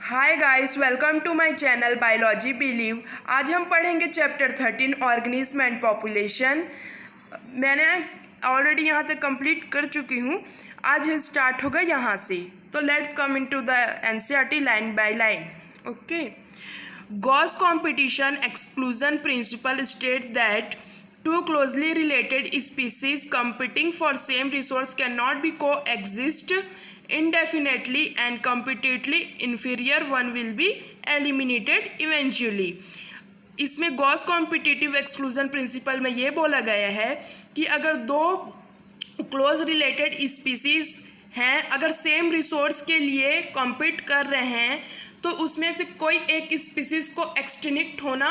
Hi guys, welcome to my channel biology believe. आज हम पढ़ेंगे चैप्टर 13 ऑर्गेनिज्म एंड पॉपुलेशन। मैंने ऑलरेडी यहाँ तक कंप्लीट कर चुकी हूँ। आज स्टार्ट होगा यहाँ से। तो let's come into the NCERT line by line. Okay. Gauss competition exclusion principle state that two closely related species competing for same resource cannot be coexist indefinitely and competitively inferior one will be eliminated eventually। इसमें Gauss competitive exclusion principle में ये बोला गया है कि अगर दो close related species हैं, अगर सेम रिसोर्स के लिए कॉम्पीट कर रहे हैं तो उसमें से कोई एक स्पीसीज को एक्सटिंक्ट होना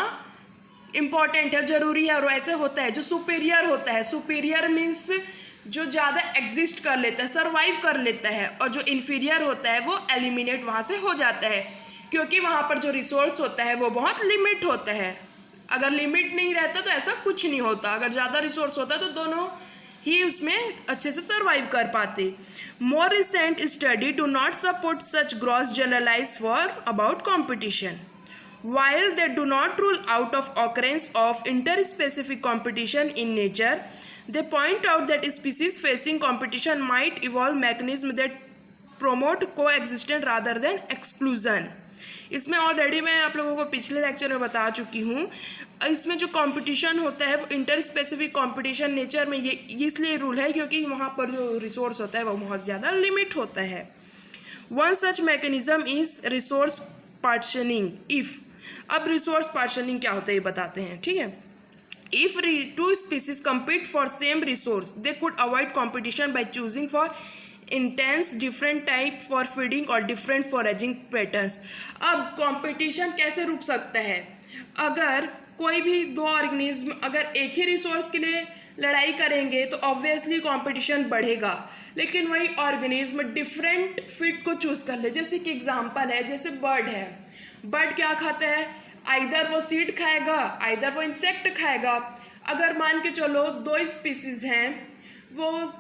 इम्पॉर्टेंट है, ज़रूरी है। और ऐसे होता है जो सुपीरियर होता है, सुपीरियर मीन्स जो ज़्यादा एग्जिस्ट कर लेता है, सर्वाइव कर लेता है, और जो इन्फीरियर होता है वो एलिमिनेट वहाँ से हो जाता है, क्योंकि वहाँ पर जो रिसोर्स होता है वो बहुत लिमिट होता है। अगर लिमिट नहीं रहता तो ऐसा कुछ नहीं होता। अगर ज़्यादा रिसोर्स होता तो दोनों ही उसमें अच्छे से सर्वाइव कर पाते। More recent study do not support such gross generalize for about competition. While they do not rule out of occurrence of interspecific competition in nature, they point out that species facing competition might evolve mechanisms that promote coexistence rather than exclusion। इसमें already मैं आप लोगों को पिछले lecture में बता चुकी हूँ। इसमें जो कंपटीशन होता है वो इंटर स्पेसिफिक कंपटीशन नेचर में ये इसलिए रूल है क्योंकि वहाँ पर जो रिसोर्स होता है वो बहुत ज़्यादा लिमिट होता है। One such mechanism is resource partitioning. If, अब रिसोर्स पार्टीशनिंग क्या होता है ये बताते हैं, ठीक है। If two species compete for same resource they could avoid competition by choosing for intense different type for feeding और डिफरेंट फॉरेजिंग पैटर्न्स। अब कंपटीशन कैसे रुक सकता है? अगर कोई भी दो ऑर्गेनिज्म अगर एक ही रिसोर्स के लिए लड़ाई करेंगे तो ऑब्वियसली कंपटीशन बढ़ेगा, लेकिन वही ऑर्गेनिज्म डिफरेंट फीड को चूज कर ले। जैसे कि एग्जांपल है, जैसे बर्ड है। बर्ड क्या खाता है? आइदर वो सीड खाएगा, आइदर वो इंसेक्ट खाएगा। अगर मान के चलो दो स्पीसीज हैं, वो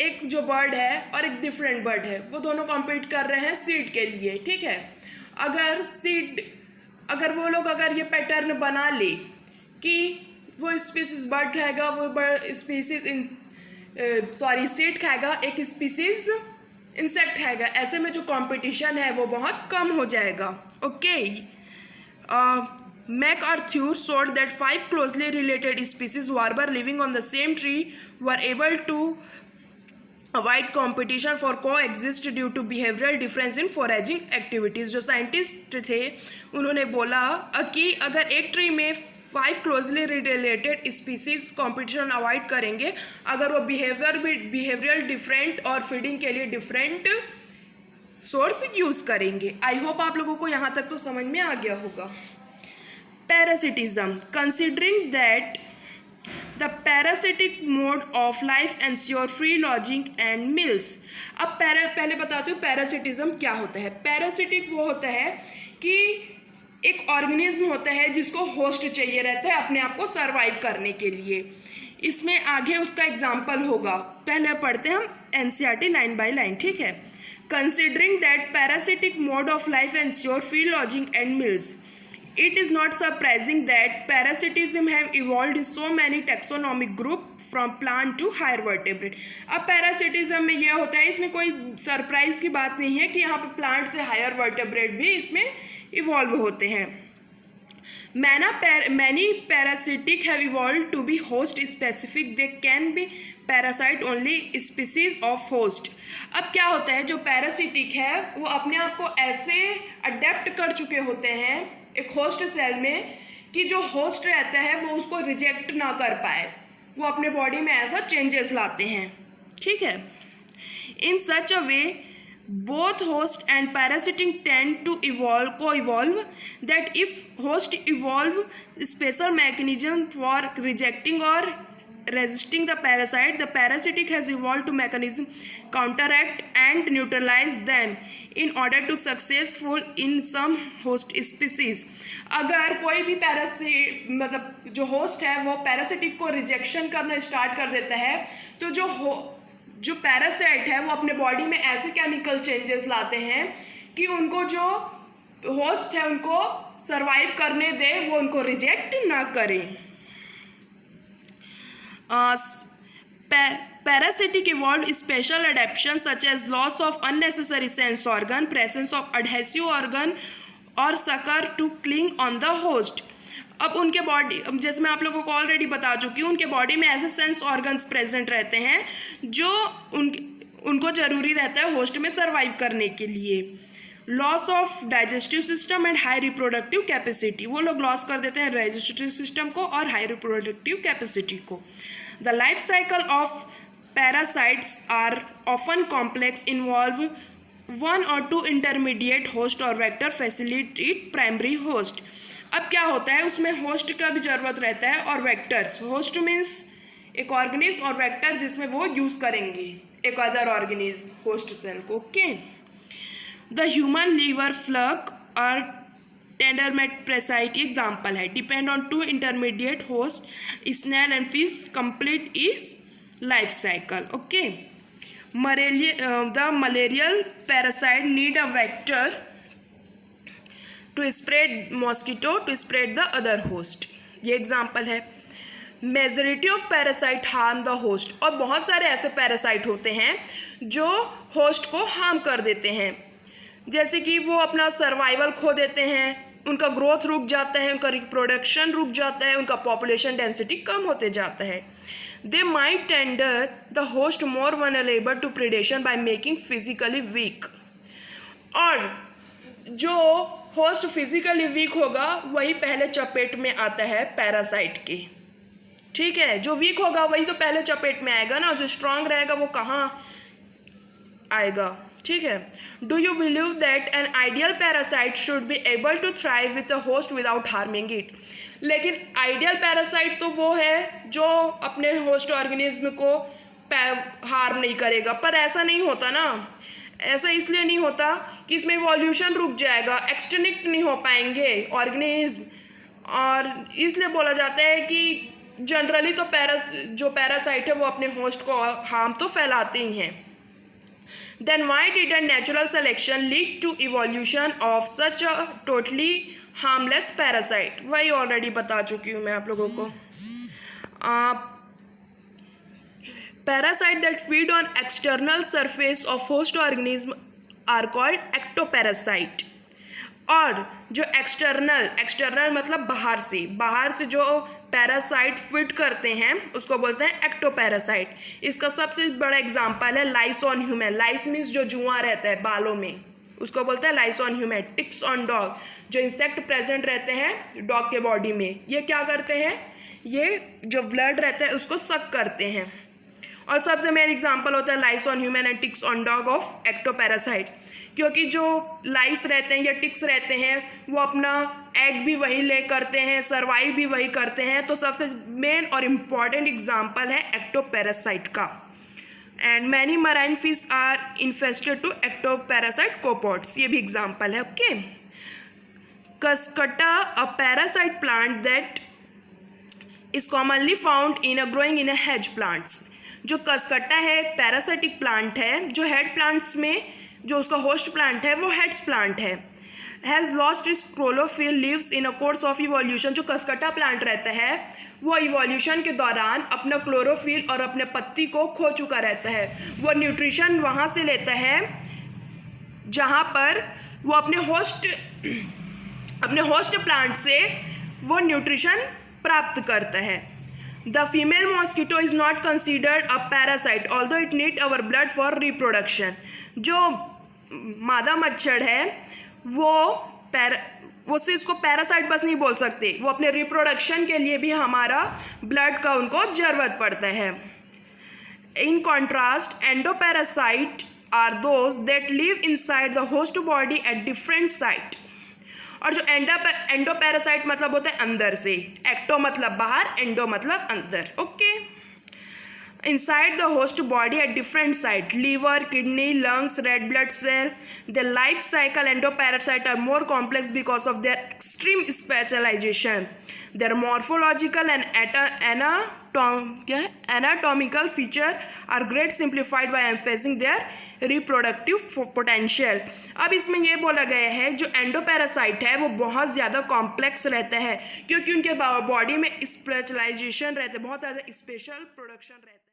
एक जो बर्ड है और एक डिफरेंट बर्ड है, वो दोनों कॉम्पीट कर रहे हैं सीड के लिए, ठीक है। अगर वो लोग अगर ये पैटर्न बना ले कि वो स्पीसीज बर्ड खाएगा, वो स्पीसीज सीड खाएगा, एक स्पीसीज इंसेक्ट खाएगा, ऐसे में जो कंपटीशन है वो बहुत कम हो जाएगा। Okay. MacArthur showed that 5 closely related species who were living on the same tree were able to avoid competition for coexist due to behavioral difference in foraging activities। जो साइंटिस्ट थे उन्होंने बोला कि अगर एक ट्री में 5 closely related species competition avoid करेंगे, अगर वो बिहेवियरल डिफरेंट और फीडिंग के लिए डिफरेंट सोर्स यूज करेंगे। आई होप आप लोगों को यहाँ तक तो समझ में आ गया होगा। Parasitism, considering that the parasitic mode of life ensure free lodging and meals. अब पहले बताती हूँ पैरासिटिज्म क्या होता है। पैरासिटिक वो होता है कि एक ऑर्गेनिज्म होता है जिसको होस्ट चाहिए रहता है अपने आप को सर्वाइव करने के लिए। इसमें आगे उसका एग्जाम्पल होगा, पहले पढ़ते हैं हम एनसीईआरटी लाइन बाय लाइन, ठीक है। Considering that parasitic mode of life ensure free lodging and meals, it is not surprising that parasitism have evolved in so many taxonomic group from plant to higher vertebrate। अब parasitism में यह होता है, इसमें कोई surprise की बात नहीं है कि यहाँ पे प्लांट से हायर वर्टेब्रेट भी इसमें इवॉल्व होते हैं। Many parasitic have evolved to be host specific, they can be parasite only species of host। अब क्या होता है, जो पैरासिटिक है वो अपने आप को ऐसे अडेप्ट कर चुके होते हैं एक होस्ट सेल में कि जो होस्ट रहता है वो उसको रिजेक्ट ना कर पाए, वो अपने बॉडी में ऐसा चेंजेस लाते हैं, ठीक है। इन सच अ वे both host and parasitic tend to co-evolve, that if host evolve special mechanism for rejecting or resisting the parasite, the parasitic has evolved to mechanism counteract and neutralize them in order to successful in some host species। अगर कोई भी Parachute मतलब जो host है वो parasitic को rejection करना start कर देता है, तो जो पैरासाइट है वो अपने बॉडी में ऐसे केमिकल चेंजेस लाते हैं कि उनको जो होस्ट है उनको सरवाइव करने दे, वो उनको रिजेक्ट ना करें। Parasitic evolved special adaptations such as loss of unnecessary sense organ, presence of adhesive organ और sucker to cling on the host। अब उनके बॉडी, जैसे मैं आप लोगों को ऑलरेडी बता चुकी हूँ, उनके बॉडी में ऐसे सेंस ऑर्गन्स प्रेजेंट रहते हैं जो उनको जरूरी रहता है होस्ट में सर्वाइव करने के लिए। Loss of digestive system and high reproductive capacity, वो लोग लॉस कर देते हैं डाइजेस्टिव सिस्टम को और हाई रिप्रोडक्टिव कैपेसिटी को। The life cycle of parasites are often complex, involve one or two intermediate host or vector facilitate primary host। अब क्या होता है, उसमें होस्ट का भी ज़रूरत रहता है और वेक्टर्स। होस्ट मीन्स एक ऑर्गेनिज्म और वेक्टर जिसमें वो यूज़ करेंगे एक अदर ऑर्गेनिज्म होस्ट सेल को। Okay, the human liver fluke और टेंडरमेट प्रेसाइटी एग्जाम्पल है। Depend on to intermediate host, snail and fish complete is life cycle। okay, the malarial parasite need a vector to spread mosquito to spread the other host, ये example है। Majority of parasite harm the host, और बहुत सारे ऐसे parasite होते हैं जो host को हार्म कर देते हैं, जैसे कि वो अपना सर्वाइवल खो देते हैं, उनका ग्रोथ रुक जाता है, उनका रिप्रोडक्शन रुक जाता है, उनका पॉपुलेशन डेंसिटी कम होते जाता है। They might render the host more vulnerable to predation by making physically weak। और जो होस्ट फिजिकली वीक होगा वही पहले चपेट में आता है पैरासाइट के। ठीक है, जो वीक होगा वही तो पहले चपेट में आएगा ना, जो स्ट्रांग रहेगा वो कहाँ आएगा। ठीक है, do you believe that an ideal parasite should be able to thrive with the host without harming it. लेकिन आइडियल पैरासाइट तो वो है जो अपने होस्ट ऑर्गेनिज्म को हार्म नहीं करेगा, पर ऐसा नहीं होता ना। ऐसा इसलिए नहीं होता कि इसमें इवोल्यूशन रुक जाएगा, एक्सटिंक्ट नहीं हो पाएंगे ऑर्गेनिज्म, और इसलिए बोला जाता है कि जनरली तो जो पैरासाइट है वो अपने होस्ट को हार्म तो फैलाते ही हैं। Then why didn't natural selection lead to evolution of such a totally harmless parasite? वही ऑलरेडी बता चुकी हूँ मैं आप लोगों को। Parasite that feed on external surface of host organism are called ectoparasite. और जो एक्सटर्नल मतलब बाहर से जो पैरासाइट फिट करते हैं उसको बोलते हैं एक्टोपैरासाइट। इसका सबसे बड़ा एग्जाम्पल है lice on human. Lice means जो जुआ रहता है बालों में, उसको बोलते हैं lice on human. Ticks on dog, जो इंसेक्ट प्रेजेंट रहते हैं डॉग के बॉडी में, ये क्या करते हैं, ये जो ब्लड रहता है उसको सक करते हैं। और सबसे मेन एग्जांपल होता है lice on human and ticks on dog of ectoparasite, क्योंकि जो लाइस रहते हैं या टिक्स रहते हैं वो अपना एग भी वही ले करते हैं, सर्वाइव भी वही करते हैं। तो सबसे मेन और इम्पॉर्टेंट एग्जाम्पल है एक्टोपैरासाइट का। And many marine fish are infested to ectoparasite copepods, ये भी एग्जाम्पल है। Okay, Cuscuta, a parasite plant that is commonly found in a growing in a hedge plants। जो कसकट्टा है एक पैरासाइटिक प्लांट है जो हेड प्लांट्स में, जो उसका होस्ट प्लांट है वो हेड्स प्लांट है। Has lost its chlorophyll leaves in a course of evolution. जो कसकट्टा प्लांट रहता है वो इवोल्यूशन के दौरान अपना क्लोरोफिल और अपने पत्ती को खो चुका रहता है। वो न्यूट्रिशन वहाँ से लेता है जहाँ पर वो अपने होस्ट प्लांट से वो न्यूट्रिशन प्राप्त करता है। The female mosquito is not considered a parasite although it need our blood for reproduction. जो मादा मच्छर है वो से इसको पैरासाइट बस नहीं बोल सकते, वो अपने रिप्रोडक्शन के लिए भी हमारा ब्लड का उनको ज़रूरत पड़ता है। In contrast endoparasite are those that live inside the host body at different site. और जो एंडोपैरासाइट मतलब होता है अंदर से, एक्टो मतलब बाहर, एंडो मतलब अंदर। Okay, inside the host body at different site, liver, kidney, lungs, red blood cell. The life cycle endoparasite are more complex because of their extreme specialisation, their morphological and क्या है, anatomical feature are great simplified by emphasising their reproductive potential. अब इसमें ये बोला गया है जो endoparasite है वो बहुत ज़्यादा कॉम्प्लेक्स रहता है क्योंकि उनके बॉडी में स्पेशलाइजेशन रहता है, बहुत ज़्यादा स्पेशल प्रोडक्शन रहता है।